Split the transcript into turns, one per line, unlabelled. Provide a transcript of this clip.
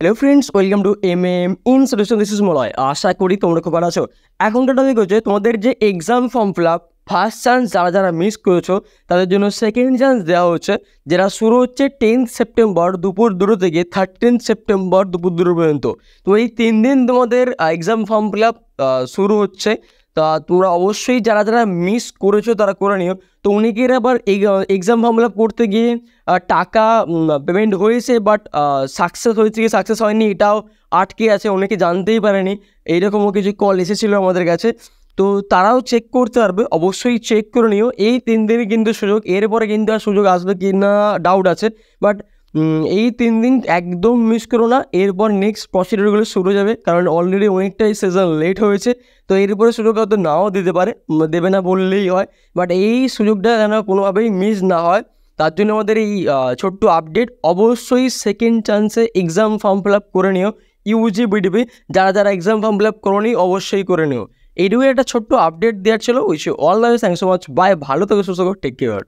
Hello friends, welcome to in solution. This is Malay. আশা করি তোমরা খুব ভালো আছো। এখনকার টপিক হচ্ছে তোমাদের যে exam form fill up first chance যারা মিস করেছো তাদের জন্য সেকেন্ড চান্স দেওয়া হচ্ছে, যেটা শুরু হচ্ছে 10th সেপ্টেম্বর দুপুর 2 থেকে 13th সেপ্টেম্বর দুপুর 2 পর্যন্ত। তো এই 3 দিন তোমাদের এক্সাম ফর্ম ফিল আপ শুরু হচ্ছে। তা তোমরা অবশ্যই যারা মিস করেছো তারা করে নিও। তো অনেকের আবার এক্সাম ফর্ম ফিল আপ করতে গিয়ে টাকা পেমেন্ট হয়েছে, বাট সাকসেস হয়েছে কি সাকসেস হয়নি এটাও আটকে আছে, অনেকে জানতেই পারেনি। এইরকমও কিছু কল এসেছিলো আমাদের কাছে। তো তারাও চেক করতে পারবে, অবশ্যই চেক করে নিও। এই 3 দিনই কিন্তু সুযোগ, এরপরে কিন্তু আর সুযোগ আসবে কি না ডাউট আছে। বাট এই 3 দিন একদম মিস করো না। এরপর নেক্সট প্রসিডিউরগুলো শুরু হয়ে যাবে, কারণ অলরেডি অনেকটাই সিজন লেট হয়েছে। তো এরপরে সুযোগ হয়তো নাও দিতে পারে, দেবে না বললেই হয়। বাট এই সুযোগটা যেন কোনোভাবেই মিস না হয়, তার জন্য আমাদের এই ছোট্ট আপডেট। অবশ্যই সেকেন্ড চান্সে এক্সাম ফর্ম ফিল আপ করে নিও। ইউজি বিডিপি যারা এক্সাম ফর্ম ফিল আপ করোনি অবশ্যই করে নিও। এইটুকু একটা ছোট্ট আপডেট দেওয়ার ছিল। Wish you all the best, thanks so much, bye. ভালো থেকে সুস্থ, টেক কেয়ার।